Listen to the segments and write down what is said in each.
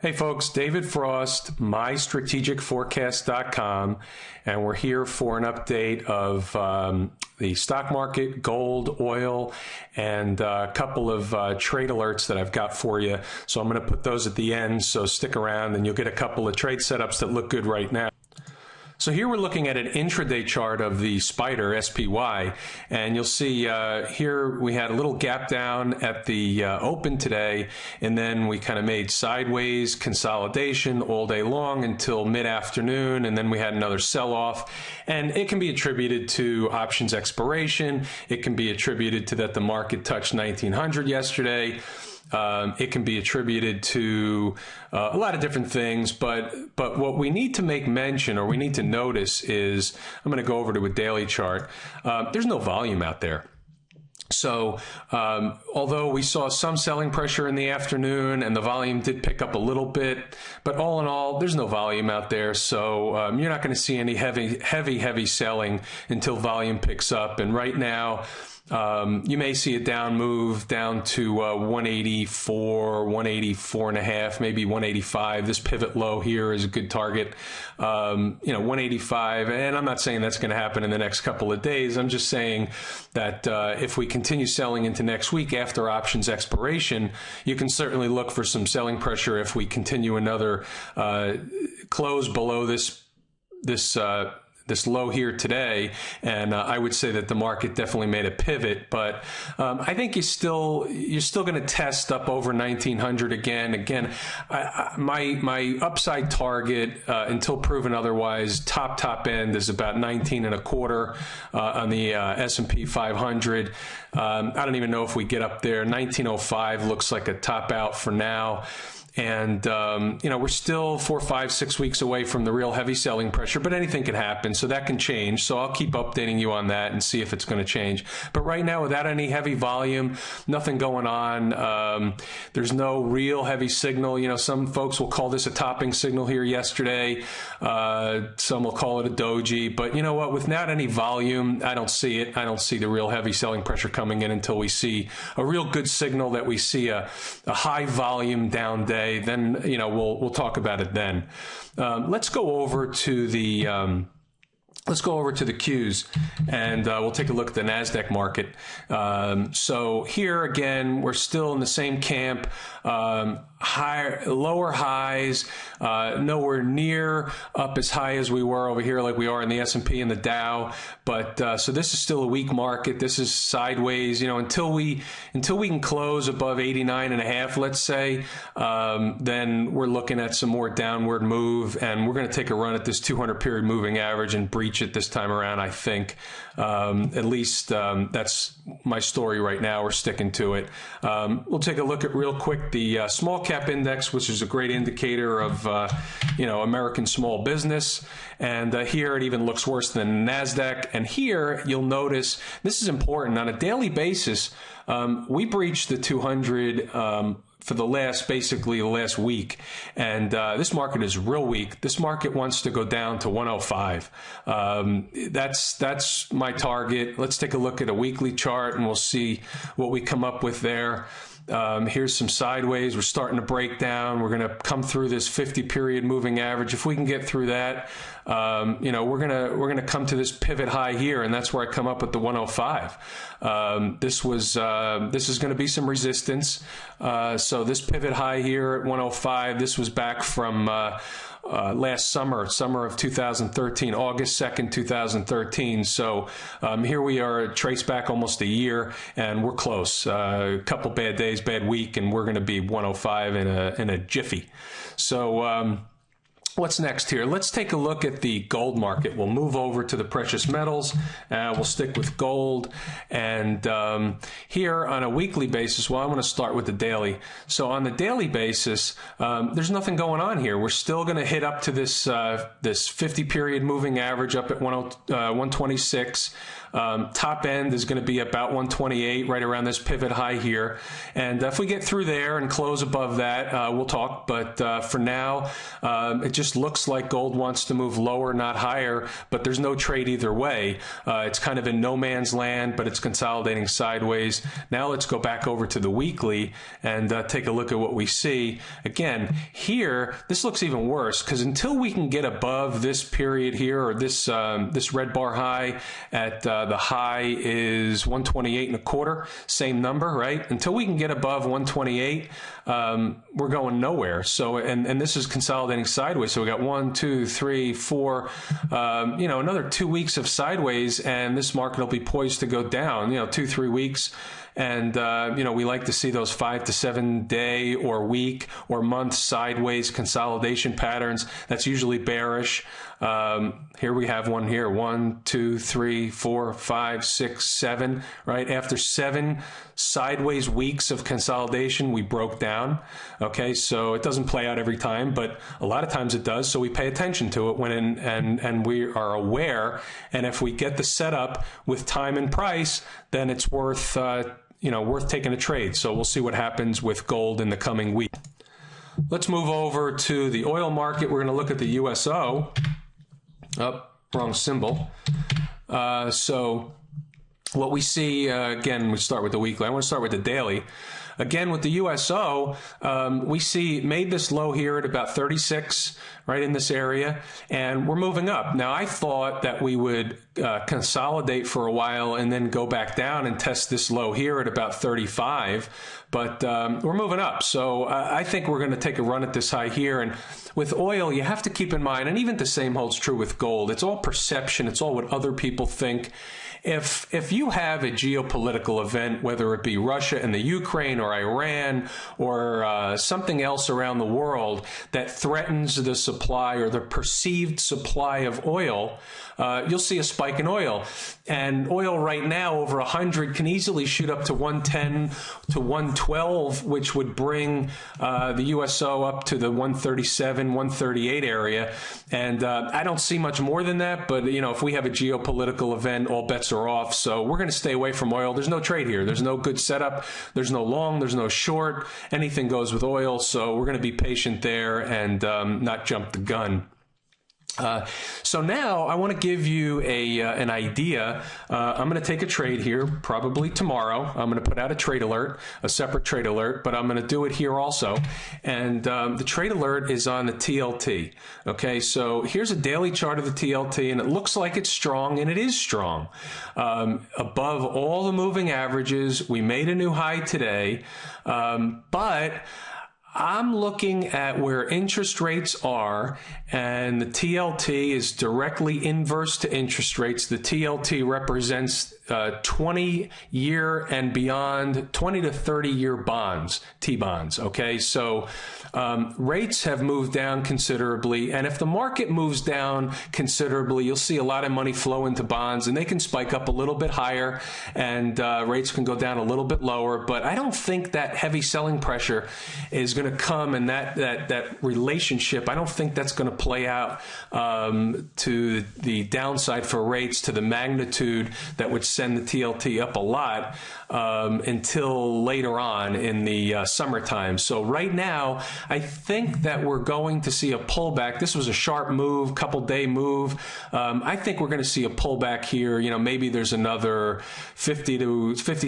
Hey folks, David Frost, mystrategicforecast.com, and we're here for an update of the stock market, gold, oil, and a couple of trade alerts that I've got for you. So I'm going to put those at the end, so stick around and you'll get a couple of trade setups that look good right now. So here we're looking at an intraday chart of the SPDR, SPY, and you'll see here we had a little gap down at the open today, and then we kind of made sideways consolidation all day long until mid-afternoon, and then we had another sell-off, and it can be attributed to options expiration. It can be attributed to that the market touched 1900 yesterday. It can be attributed to a lot of different things, but what we need to make mention, or we need to notice, is I'm going to go over to a daily chart. There's no volume out there. So although we saw some selling pressure in the afternoon and the volume did pick up a little bit, but all in all, there's no volume out there. So you're not going to see any heavy selling until volume picks up. And right now, you may see a down move down to 184, 184 and a half, maybe 185. This pivot low here is a good target. 185. And I'm not saying that's going to happen in the next couple of days. I'm just saying that if we continue selling into next week after options expiration, you can certainly look for some selling pressure if we continue another close below this low here today, and I would say that the market definitely made a pivot, but I think you're still going to test up over 1900 again. My upside target until proven otherwise, top end is about 19 and a quarter on the S&P 500. I don't even know if we get up there. 1905 looks like a top out for now. And, we're still 4, 5, 6 weeks away from the real heavy selling pressure, but anything can happen. So that can change. So I'll keep updating you on that and see if it's going to change. But right now, without any heavy volume, nothing going on. There's no real heavy signal. Some folks will call this a topping signal here yesterday. Some will call it a doji. But you know what? Without any volume, I don't see it. I don't see the real heavy selling pressure coming in until we see a real good signal that we see a high volume down day. Then we'll talk about it then. Let's go over to the Qs, and we'll take a look at the NASDAQ market. So here again, we're still in the same camp. Lower highs, nowhere near up as high as we were over here, like we are in the S&P and the Dow. But so this is still a weak market. This is sideways. Until we can close above 89 and a half, let's say, then we're looking at some more downward move, and we're going to take a run at this 200 period moving average and breach it this time around. I think at least that's my story right now. We're sticking to it. We'll take a look at real quick the small cap index, which is a great indicator of American small business, and here it even looks worse than NASDAQ. And here you'll notice, this is important, on a daily basis, we breached the 200 for the last week, and this market is real weak. This market wants to go down to 105. That's my target. Let's take a look at a weekly chart and we'll see what we come up with there. Here's some sideways. We're starting to break down. We're going to come through this 50 period moving average. If we can get through that, we're going to come to this pivot high here, and that's where I come up with the 105. This is going to be some resistance. So this pivot high here at 105, this was back from last summer of 2013, August 2nd, 2013. So here we are, traced back almost a year, and we're close. A couple bad days, bad week, and we're going to be 105 in a jiffy. So what's next here? Let's take a look at the gold market. We'll move over to the precious metals. We'll stick with gold. And here on a weekly basis, well, I'm going to start with the daily. So on the daily basis, there's nothing going on here. We're still going to hit up to this 50 period moving average up at 126. Top end is going to be about 128, right around this pivot high here. And if we get through there and close above that, we'll talk. But for now, it just looks like gold wants to move lower, not higher, but there's no trade either way. It's kind of in no man's land, but it's consolidating sideways. Now let's go back over to the weekly and take a look at what we see. Again, here, this looks even worse, because until we can get above this period here, or this red bar high at the high is 128 and a quarter, same number, right? Until we can get above 128, we're going nowhere. So, and this is consolidating sideways. So we got 1, 2, 3, 4, another 2 weeks of sideways, and this market will be poised to go down, 2, 3 weeks. And, we like to see those 5 to 7 day or week or month sideways consolidation patterns. That's usually bearish. Here we have one here, 1, 2, 3, 4, 5, 6, 7, right? After 7 sideways weeks of consolidation, we broke down. Okay, so it doesn't play out every time, but a lot of times it does. So we pay attention to it and we are aware. And if we get the setup with time and price, then it's worth taking a trade. So we'll see what happens with gold in the coming week. Let's move over to the oil market. We're going to look at the USO. Oh, wrong symbol. So what we see, again, we start with the weekly. I want to start with the daily. Again, with the USO, we see made this low here at about 36, right in this area, and we're moving up. Now, I thought that we would consolidate for a while and then go back down and test this low here at about 35, but we're moving up. So I think we're going to take a run at this high here. And with oil, you have to keep in mind, and even the same holds true with gold, it's all perception. It's all what other people think. If you have a geopolitical event, whether it be Russia and the Ukraine or Iran or something else around the world that threatens the supply or the perceived supply of oil, you'll see a spike in oil. And oil right now over 100 can easily shoot up to 110 to 112, which would bring the USO up to the 137, 138 area. And I don't see much more than that, but if we have a geopolitical event, all bets are off. So we're going to stay away from oil. There's no trade here. There's no good setup. There's no long. There's no short. Anything goes with oil. So we're going to be patient there and not jump the gun. So now I want to give you an idea. I'm going to take a trade here probably tomorrow. I'm going to put out a trade alert, a separate trade alert, but I'm going to do it here also. And the trade alert is on the TLT. Okay, so here's a daily chart of the TLT, and it looks like it's strong, and it is strong. Above all the moving averages, we made a new high today, but I'm looking at where interest rates are, and the TLT is directly inverse to interest rates. The TLT represents 20-year and beyond, 20 to 30-year bonds, T-bonds, okay? So rates have moved down considerably, and if the market moves down considerably, you'll see a lot of money flow into bonds, and they can spike up a little bit higher, and rates can go down a little bit lower, but I don't think that heavy selling pressure is going to come, and that relationship, I don't think that's going to play out to the downside for rates to the magnitude that would send the TLT up a lot until later on in the summertime. So right now, I think that we're going to see a pullback. This was a sharp move, couple day move. I think we're going to see a pullback here. Maybe there's another 50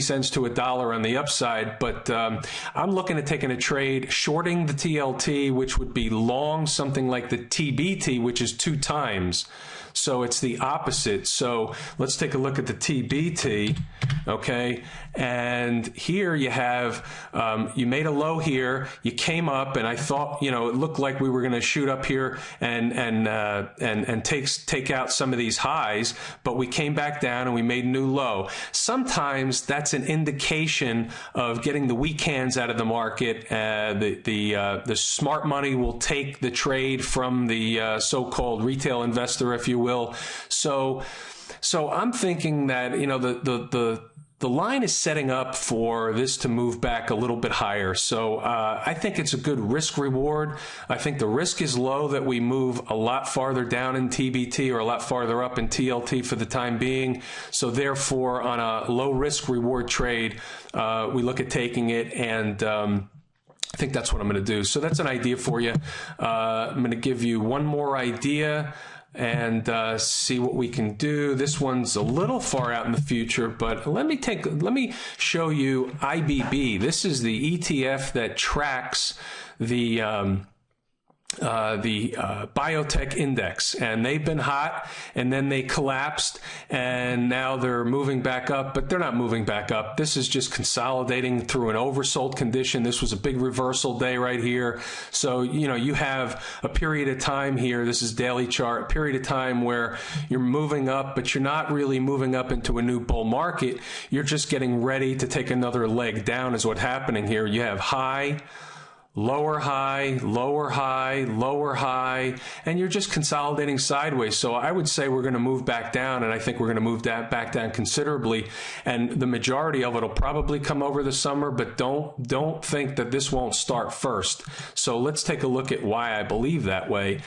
cents to $1 on the upside, but I'm looking at taking a trade, shorting the TLT, which would be long something like the TBT, which is 2 times. So it's the opposite. So let's take a look at the TBT, okay? And here you have, you made a low here, you came up, and I thought, it looked like we were going to shoot up here and take out some of these highs, but we came back down and we made a new low. Sometimes that's an indication of getting the weak hands out of the market. The smart money will take the trade from the so-called retail investor, if you will. So I'm thinking that, the line is setting up for this to move back a little bit higher. So I think it's a good risk reward. I think the risk is low that we move a lot farther down in TBT or a lot farther up in TLT for the time being. So therefore, on a low risk reward trade, we look at taking it, and I think that's what I'm going to do. So that's an idea for you. I'm going to give you one more idea and see what we can do. This one's a little far out in the future, but let me show you IBB. This is the ETF that tracks the biotech index, and they've been hot, and then they collapsed, and now they're moving back up, but they're not moving back up. This is just consolidating through an oversold condition. This was a big reversal day right here. So, you know, you have a period of time here. This is daily chart, a period of time where you're moving up, but you're not really moving up into a new bull market. You're just getting ready to take another leg down is what's happening here. You have high, lower high, lower high, lower high, and you're just consolidating sideways. So I would say we're going to move back down, and I think we're going to move that back down considerably. And the majority of it will probably come over the summer, but don't think that this won't start first. So let's take a look at why I believe that way.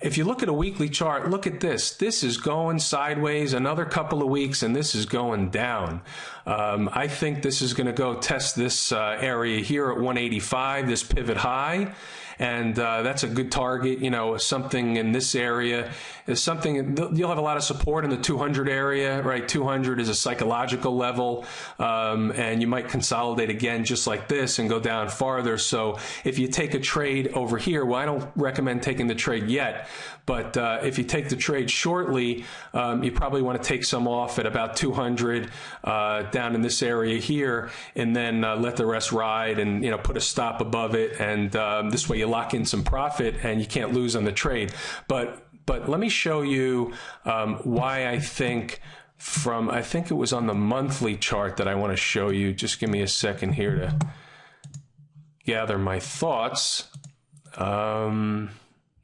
If you look at a weekly chart, look at this. This is going sideways another couple of weeks, and this is going down. I think this is going to go test this area here at 185, this pivot high. And that's a good target. You know, something in this area is something, you'll have a lot of support in the 200 area, right? 200 is a psychological level, and you might consolidate again just like this and go down farther. So if you take a trade over here, well, I don't recommend taking the trade yet, but if you take the trade shortly, you probably want to take some off at about 200 down in this area here, and then let the rest ride, and, you know, put a stop above it, and this way you lock in some profit and you can't lose on the trade. But let me show you why I think I think it was on the monthly chart that I want to show you. Just give me a second here to gather my thoughts. No,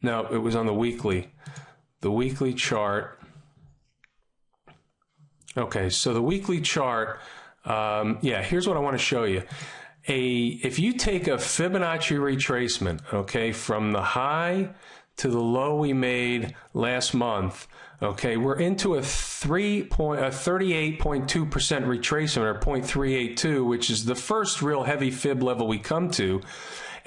it was on the weekly chart. Okay, so the weekly chart, yeah, here's what I want to show you. If you take a Fibonacci retracement, okay, from the high to the low we made last month, okay, we're into a 38.2% retracement, or 0.382, which is the first real heavy fib level we come to.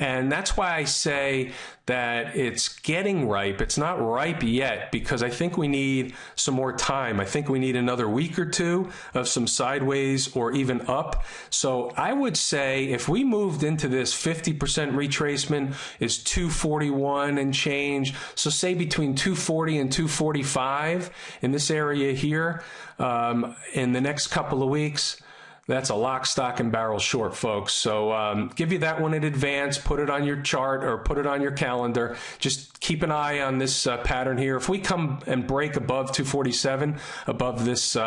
And that's why I say that it's getting ripe. It's not ripe yet, because I think we need some more time. I think we need another week or two of some sideways or even up. So I would say if we moved into this 50% retracement is 241 and change. So say between 240 and 245 in this area here in the next couple of weeks. That's a lock, stock, and barrel short, folks. So give you that one in advance. Put it on your chart or put it on your calendar. Just keep an eye on this pattern here. If we come and break above 247, above this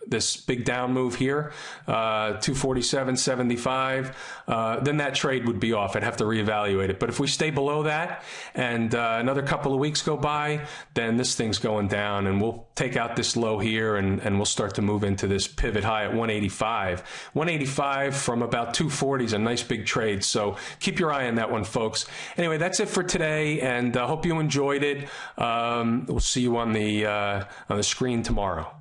this big down move here, 247.75, then that trade would be off. I'd have to reevaluate it. But if we stay below that and another couple of weeks go by, then this thing's going down, and we'll take out this low here, and we'll start to move into this pivot high at 185. 185 from about 240 is a nice big trade, so keep your eye on that one, folks. Anyway, that's it for today, and I hope you enjoyed it. We'll see you on the screen tomorrow.